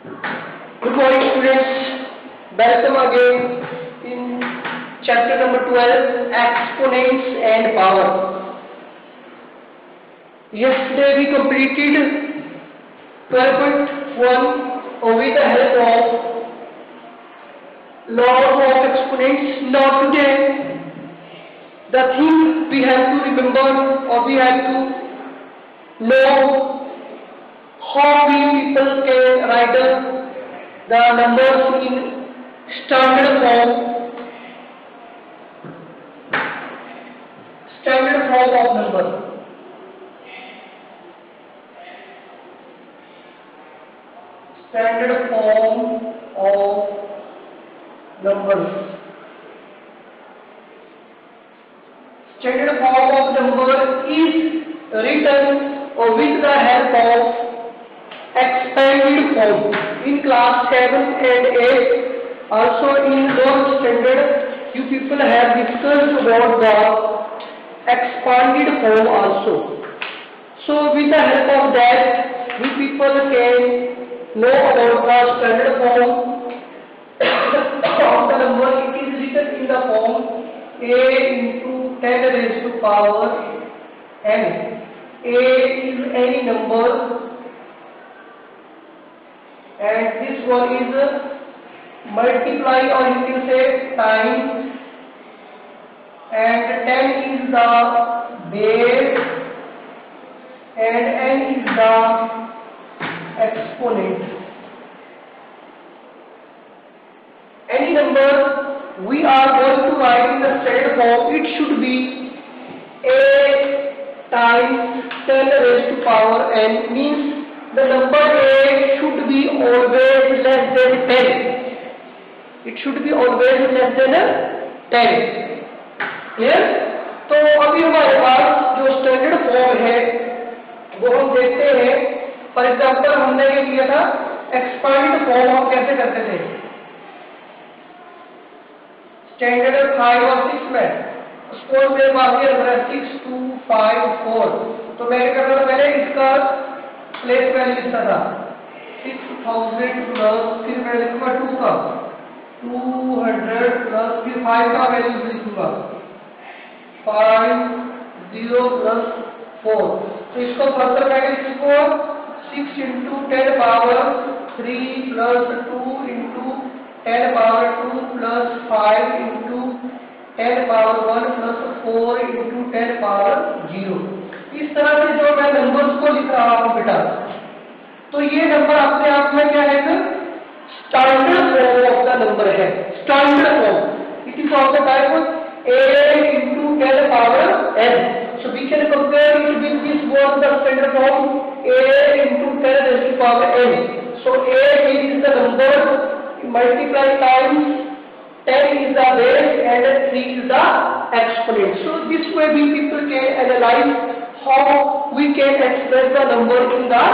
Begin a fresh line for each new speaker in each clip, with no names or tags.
Good morning, students. Welcome again in chapter number 12, Exponents and Power. Yesterday we completed 12.1 with the help of laws of exponents. Now today, the thing we have to remember or we have to know how we people can write the numbers in standard form of number. Standard form of numbers. Standard form of number is written with the help of expanded form. In class 7 and 8, also in lower standard, you people have discussed about the expanded form also. So with the help of that, we people can know about the standard form of the number. It is written in the form a into 10 raised to power n. A is any number, and this one is multiply, or you can say times, and 10 is the base and n is the exponent. Any number we are going to write in the standard form, it should be a times 10 raised to power n, means the number a should be always less than 10. It should be always less than 10. Clear? तो अभी हमारे पास जो standard form है वो हम देखते हैं. For example हमने ये लिया था एक्सपांड फॉर्म. हम कैसे करते थे स्टैंडर्ड 5 और 6 में. स्कोर मेरे पास ये नंबर है 6 2 5 4. तो मैंने करना था, मैंने इसका प्लेस वैल्यू लिखा था 6000 प्लस, फिर मैं लिखूंगा 2 का 200 प्लस, फिर 5 का वैल्यू लिखूंगा 50 प्लस 4. तो इसको फर्दर मैं लिखूंगा 6 into 10 power 3 plus 2 into 10 power 2 plus 5 into 10 power 1 plus 4 into 10 power 0. इस तरह से जो मैं नंबर्स को लिख रहा हूं बेटा, तो ये नंबर अपने आप में क्या है, standard form of the number है. Standard form, it is of the type a into 10 power n. So we can compare it with this one, the standard form a into 10 raised to power n. So a is the number multiply times 10 is the base and 3 is the exponent. So this way we people can analyze how we can express the number in the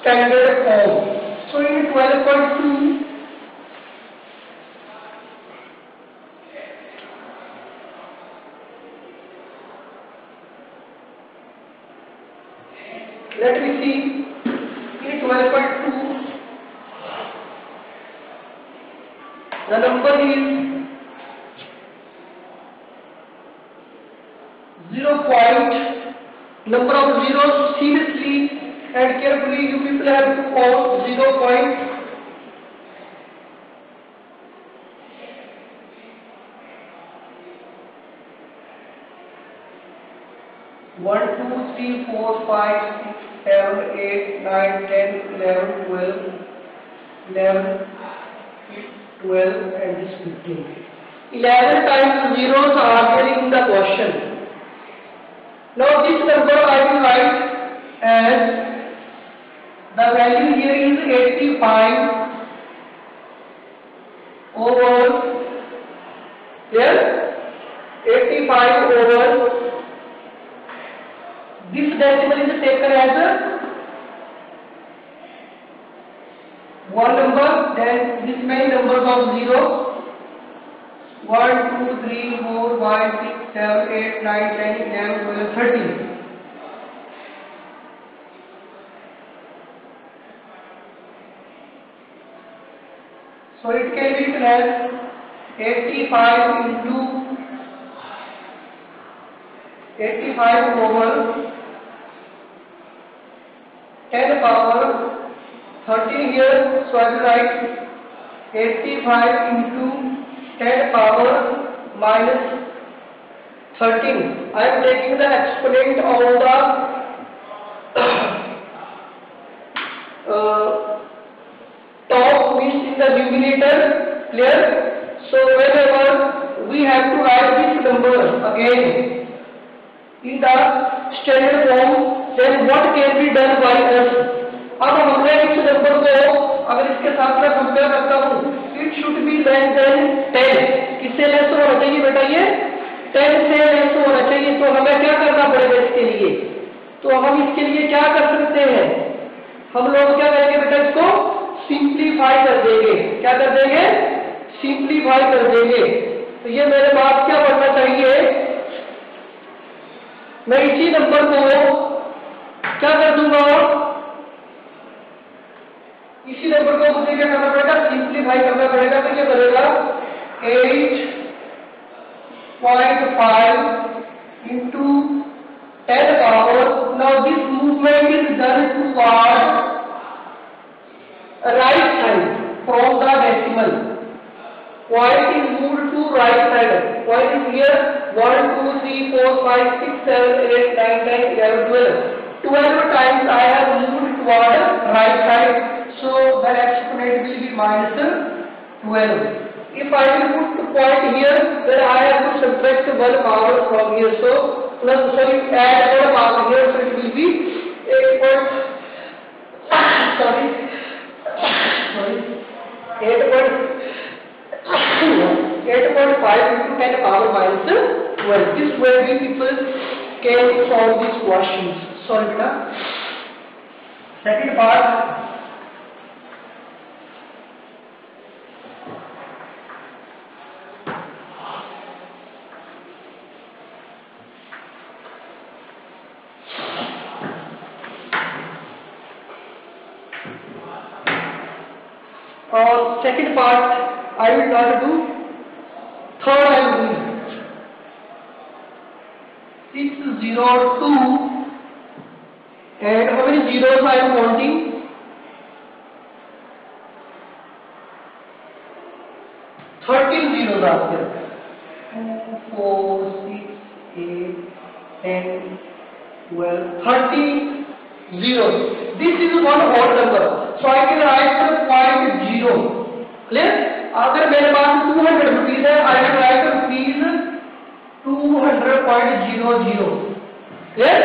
standard form. So in 12.2, let me see. In 12.2, the number is 0 point. Number of zeros, seriously and carefully you people have to count 0 point. One, two, three, four, five, 6, 7, 8, 9, 10, 11, 12, 11, 12 and this 15. 11 times zeros are there in the question. Now this number I will write as the value here is 85 over here 85 over this decimal is taken as one number, then this many numbers of zeros 1, 2, 3, 4, 5, 6, 7, 8, 9, 10, 11, 12, 13. So it can be written as 85 into 85 over 10 power 13 here. So I will write 85 into 10 power minus 13. I am taking the exponent of the top means in the numerator. Clear? So whenever we have to write this number again in the standard form, then what can be done by us? अब मैं इस number को अगर इसके साथ में compare करता हूँ, it should be less than 10. किससे लेस होना चाहिए बेटा? ये 10 से लेस होना चाहिए. तो हमें क्या करना पड़ेगा इसके लिए? तो हम इसके लिए क्या कर सकते हैं? हम लोग क्या करेंगे बेटा? इसको सिंप्लीफाई कर देंगे. क्या कर देंगे? सिंप्लीफाई कर देंगे. तो ये मेरे पास क्या बनना चाहिए? मैं इसी नंबर को क्या कर दूंगा? इसी नंबर को मुझे क्या करना पड़ेगा? सिंप्लीफाई करना पड़ेगा. तो ये बनेगा 8.5 into 10 power. Now this movement is done toward right side from the decimal. Point is moved to right side. Point is here 1, 2, 3, 4, 5, 6, 7, 8, 9, 10, 11, 12. 12 times I have moved toward right side. So the exponent will be minus 12. If I will put the point here, then I have to subtract 1 power from here. So plus, sorry, add 1 power here, so it will be 8.5 into 10 power minus 12. This way we people can solve these questions. Sorry, beta. Second part. Second part I will not do. Third I will do 602, and how many zeros I am counting? 13 zeros are there. 2, 4, 6, 8, 10, 12, 30 zeros. This is one whole number. So I can write the point 0. Clear? अगर मेरे पास 200 rupees है, I can write rupees 200.00. Clear?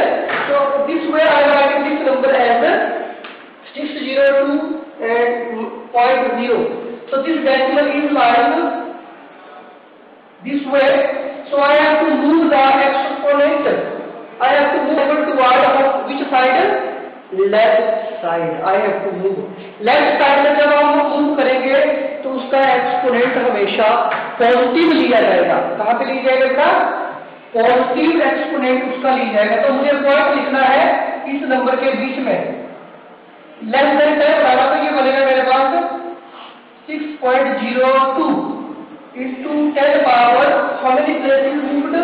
So this way I am writing this number as 602 and 0.0. So this decimal is lying this way. So I have to move the exponent. I have to move over toward which side? Left side. I have to move. Left side में जब हम move करेंगे तो उसका exponent हमेशा positive लिया जाएगा. कहाँ पे लिया जाएगा? पॉजिटिव एक्सपोनेंट उसका लिया जाएगा. तो मुझे पॉइंट लिखना है इस नंबर के बीच में. लेस देन 10 बराबर तो ये बनेगा मेरे पास 6.02 into 10 power. How many places moved?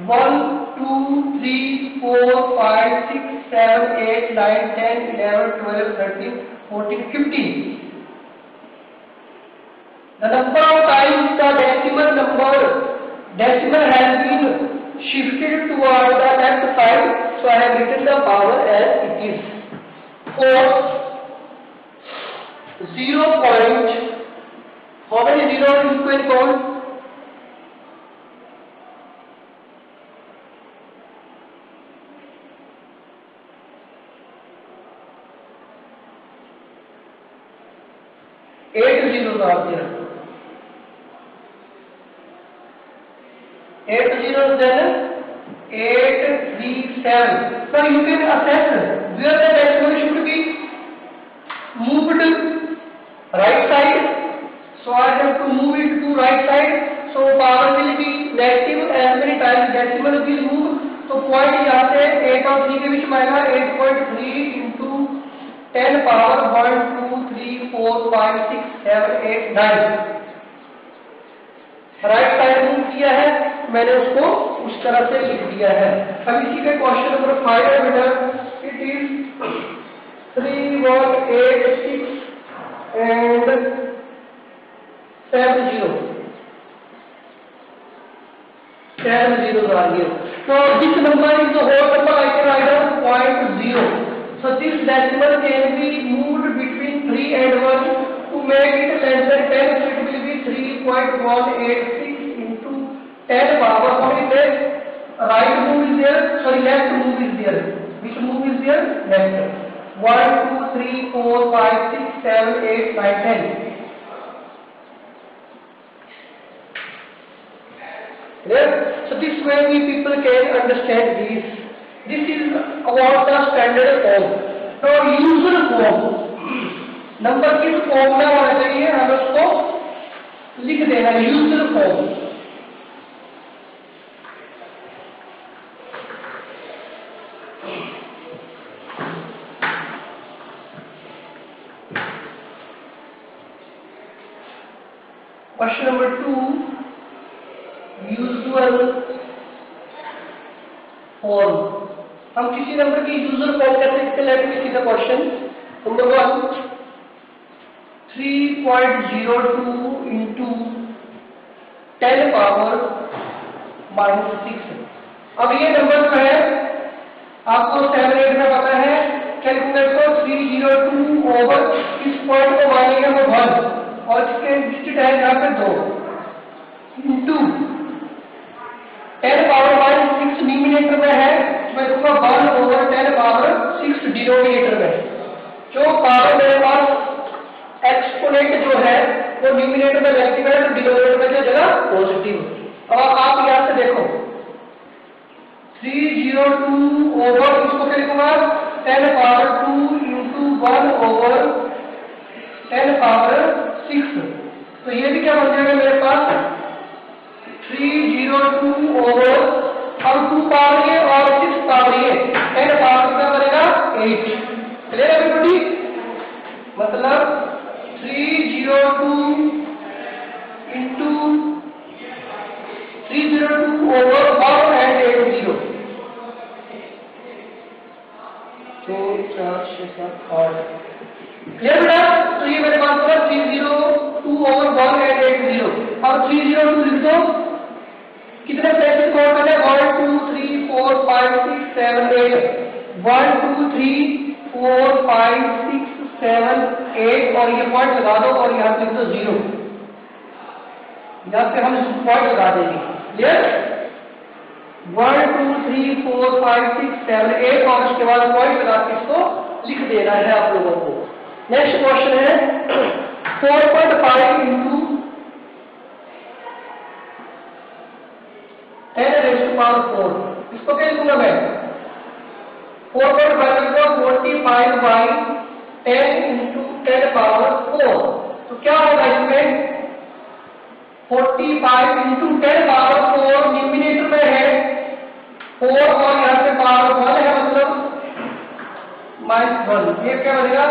1, 2, 3, 4, 5, 6, 7, 8, 9, 10, 11, 12, 13, 14, 15. The number of times the decimal has been shifted toward the left side, so I have written the power as it is. For 0 point, how many zeros you can count? 8 zeros are there. 8 zeros, then 8, 3, 7. So you can assess where the decimal should be moved right side. So I have to move it to right side. So power will be negative as many times decimal will move. So point यहाँ से 8 और 3 के बीच में आएगा 8.3 into 10 power 1, 2, 3, 3 4 5 6 7 8 9। Right side move किया है, मैंने उसको उस तरह से लिख दिया है। अब इसी का क्वेश्चन नंबर 5 है बेटा, इट इज 3 1 8 6 एंड 7 0 आ गया। So this number is the whole number, I can write down 0.0. So this decimal can be moved between 3 and 1 to make it less than 10. So it will be 3.186 into 10 power. How many there? Right move is there, sorry, left move is there. Which move is there? Left. 1 2 3 4 5 6 7 8 9 10. Clear? So this way we people can understand this. This is about the standard form. Now user form. Number किस form में होना चाहिए, हमें उसको लिख देना है, user form. Question number 2, usual form. हम किसी नंबर की यूजर फॉर्म कैसे लिखते हैं, let me see the question. Number 1 3.02 into 10 power -6। अब ये नंबर जो है आपको 7 8 में पता है, कैलकुलेट को 302 ओवर इस पॉइंट को मानेंगे वो 1 और इसके डिजिट है यहाँ पे 2 इंटू 10 पावर -6 न्यूमिनेटर में है, मैं दूंगा 1 ओवर 10 पावर 6 डिनोमिनेटर में। जो पावर मेरे पास एक्सपोनेंट जो है वो न्यूमिनेटर में नेगेटिव है, तो डिनोमिनेटर में क्या जगह पॉजिटिव। अब आप यहां से देखो 302 ओवर, इसको क्या लिखूंगा 10 पावर 2 इंटू 1 ओवर 10 पावर 6। तो ये भी क्या बन जाएगा मेरे पास 302 ओवर, अब 2 पावर ये और 6 पावर ये, 10 पावर क्या बनेगा 8। क्लियर है एवरीबॉडी? मतलब 302 into 302 over 1 and 80। 2 4 6 7 8। क्लियर बेटा? तो ये मेरे पास होगा 302 over 1 and 80। और 302 लिख दो, कितने प्लेसेस को करना है 1 2 3 4 5 6 7 8। 1 2 3 4 5 6 7 8 और ये पॉइंट लगा दो और यहाँ लिख दो 0। यहाँ पे हम पॉइंट लगा देंगे। क्लियर? 1 2 3 4 5 6 7 8 और उसके बाद पॉइंट लगा के इसको लिख देना है आप लोगों को। नेक्स्ट क्वेश्चन है 4.5 इंटू 10⁴। इसको क्या लिखूंगा मैं 4.5 को 45 बाई 10 इंटू 10 पावर 4। तो क्या होगा इसमें 45 इंटू 10 पावर 4 न्यूमिनेटर में है 4 और यहाँ पे पावर 1 है, मतलब -1। ये क्या बनेगा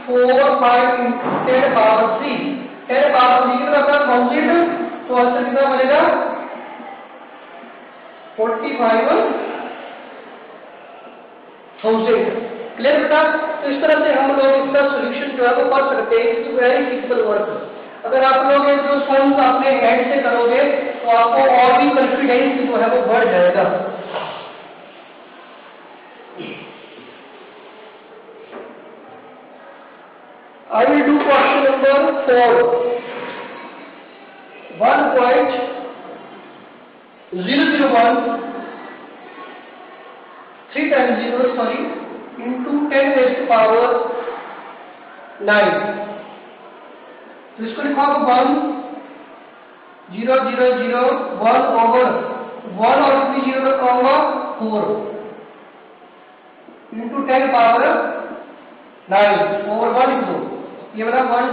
4 5 इंटू 10 पावर 3। 10 पावर 3 का मतलब 1000, तो आंसर कितना बनेगा 45,000। क्लियर बेटा? तो इस तरह से हम लोग इसका सॉल्यूशन जो है वो कर सकते हैं। It's very simple work. अगर आप लोग ये जो सम्स अपने हैंड से करोगे तो आपको और भी कॉन्फिडेंस जो है वो बढ़ जाएगा। I will do question number 4. 1.001 3 times 0 sorry into 10 raised to power 9। तो इसको लिखा 1 0 0 0 1 over 1 और इतनी 0 रखा 4 into 10 power 9 over 1 into ये बना 1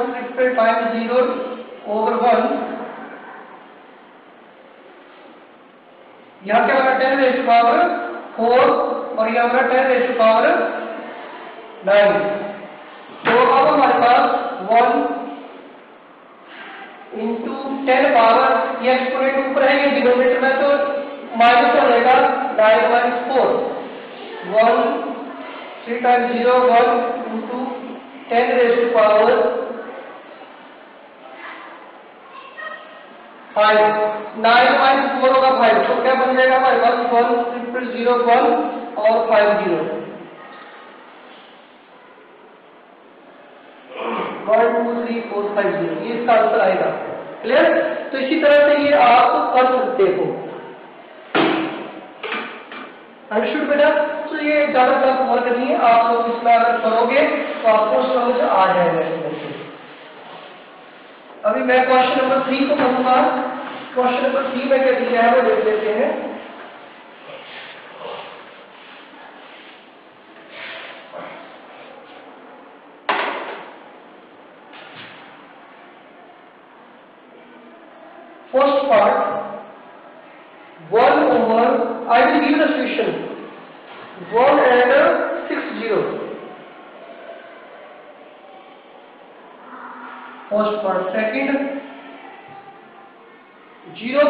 times 0 over 1। यहाँ क्या बना 10 raised to power 4 और यहाँ 10 raised to power 9। तो अब हमारे पास 1 इंटू 10 पावर, ये एक्सपोनेंट ऊपर है, ये डिनोमिनेटर में तो माइनस हो जाएगा, 9 minus 4 1 3 times 0 1 into 10 raise to power 5, 9 minus 4 होगा 5, तो क्या बन जाएगा हमारे पास 1 ट्रिपल 0 1 और 5 0 1 2 3 4 5 0, ये इसका आंसर आएगा। क्लियर? तो इसी तरह से ये आप कर सकते हो। अंडरस्टूड बेटा? तो ये ज्यादा टफ वर्क नहीं है, आप लोग इसमें अगर करोगे तो आपको समझ आ जाएगा। अभी मैं क्वेश्चन नंबर 3 को करूंगा। क्वेश्चन नंबर 3 में क्या दिया है वो देख लेते हैं। First part 1 over, I will give the solution 1 and 6 0. First part. Second 0.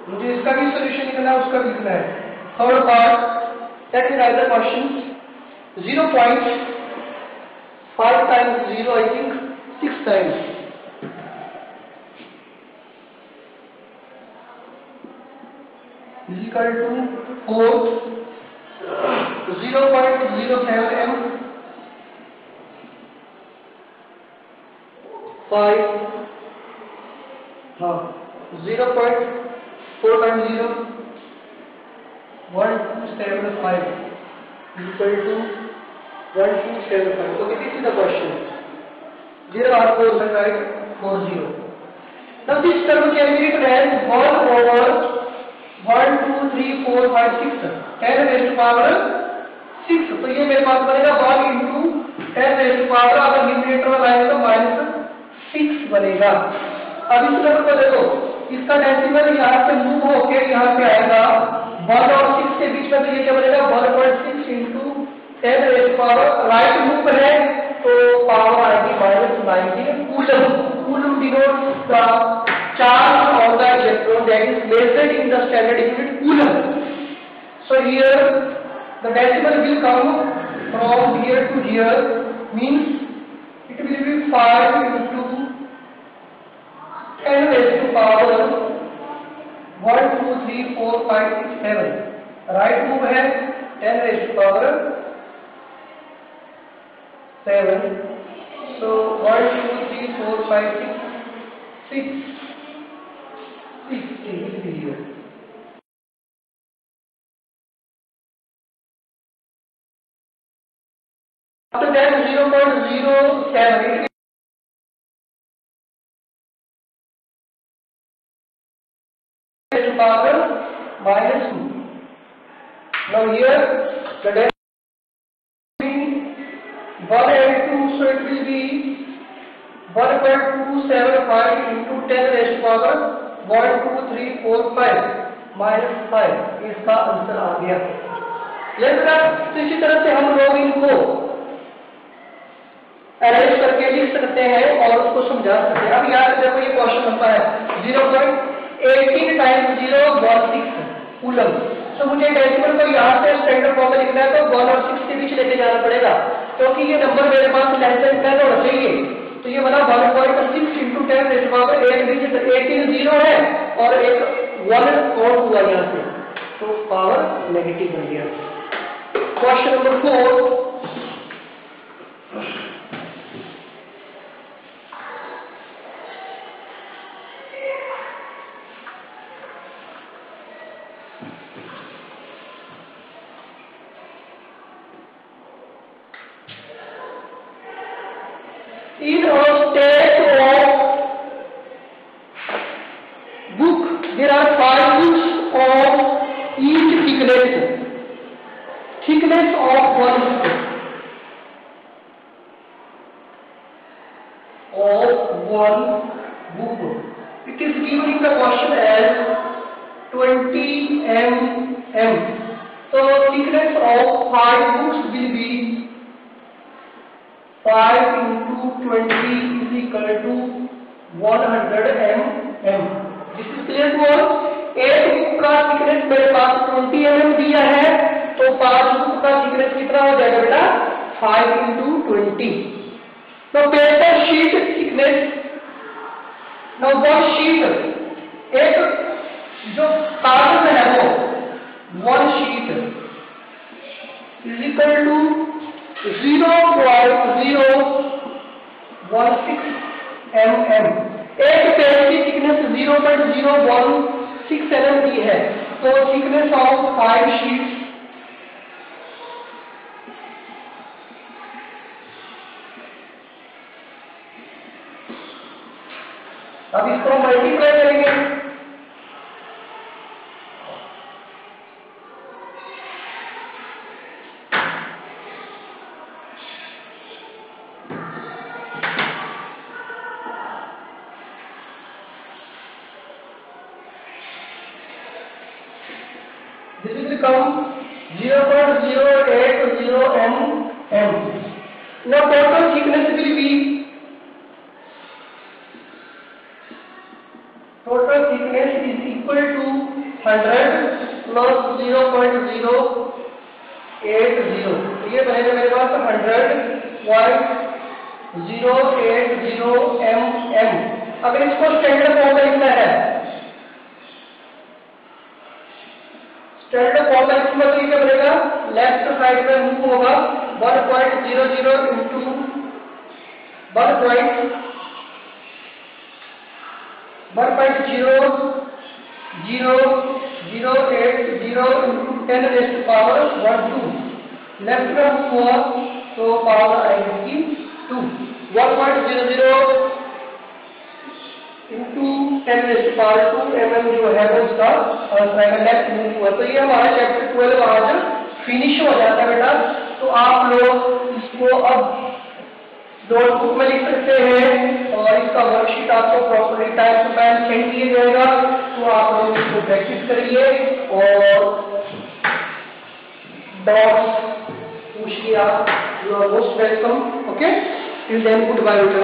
मुझे इसका भी सोल्यूशन निकलना है, उसका भी लिखना है। Third part, that is right the question 0.5 times 0 I think 6 times is equal to 4 0.07 m 5 हाँ 0.4 times 0 1275 equal to 1275. So this is the question. There are 4 right 40. Now this term can be written as 1 over 1 2 3 4 5 6 10 raised to power 6. तो ये मेरे पास बनेगा 1 into 10 raised to power, अगर numerator में लाएंगे तो -6 बनेगा। अब इस नंबर को देखो, इसका डेसिमल यहाँ से मूव होके यहाँ पे आएगा 1 और 6 के बीच में, तो ये क्या बनेगा 1.6 into 10 raise to power, right move है तो पावर आएगी -19 coulomb. Coulomb denotes the charge on the electron that is measured in the standard unit coulomb. So here the decimal will come from here to here, means it will be 5 into 10 raised to power 1 2 3 4 5 6 7, right move है 10 raised to power 7, so 1 2 3 4 5 6 here. After that 0.07 power -2. Now here the between 1 and 2, so it will be 1.275 into 10 raised to power 1 2 3 4 5 -5, इसका answer आ गया। तो इसी तरह से हम लोग इनको अरेंज करके लिख सकते हैं और उसको समझा सकते हैं। अब याद देखो ये क्वेश्चन नंबर है 0.18 टाइम्स 0 16 कूलम। तो मुझे डेसिमल को यहाँ से स्टैंडर्ड फॉर्म में लिखना है तो 1 और 6 के बीच लेके जाना पड़ेगा, क्योंकि ये नंबर मेरे पास लेस देन 10 होना चाहिए। तो ये बना 1.6 into 10 रेज़ टू पावर, एक डिजिट 18 0 है और एक 1 और हुआ यहाँ से, तो पावर नेगेटिव बन गया। Question number 4, in a state of book there are 5 books thickness of one book. It is given in the question as 20 mm. So thickness of 5 books will be 5 into 20 is equal to 100 mm. This is clear to all? एक book का thickness मेरे पास 20 mm दिया है, तो 5 book का thickness कितना हो जाएगा बेटा? 5 into 20. तो paper sheet thickness, now one sheet, एक जो कागज है वो one sheet is equal to 0.016 mm. एक पेज की थिकनेस 0.016 mm की है, तो थिकनेस ऑफ 5 शीट्स अब इसको मल्टीप्लाई करेंगे। This will become 0.080 mm. Now total thickness will be, total thickness is equal to 100 plus 0.080. ये बनेगा मेरे पास 100.080 mm. अगर इसको स्टैंडर्ड फॉर्म में लिखना है, स्टैंडर्ड फॉर्म में लिखना तो ये बनेगा, लेफ्ट साइड में मूव होगा 1.00 into 1.080 into 10 raised to power 12. Left में मूव हुआ तो पावर आएगी 2. 1.00 into 10 raised to power 2 mm जो है वो उसका आंसर लेफ्ट मूव हुआ। तो ये हमारा चैप्टर 12 आज फिनिश हो जाता है बेटा। तो आप लोग इसको अब नोटबुक में लिख सकते हैं और इसका वर्कशीट आपको properly time to time send किया जाएगा, तो आप लोग इसको प्रैक्टिस करिए और डाउट्स पूछिए आप। You are most welcome. Okay, till then good bye बेटा।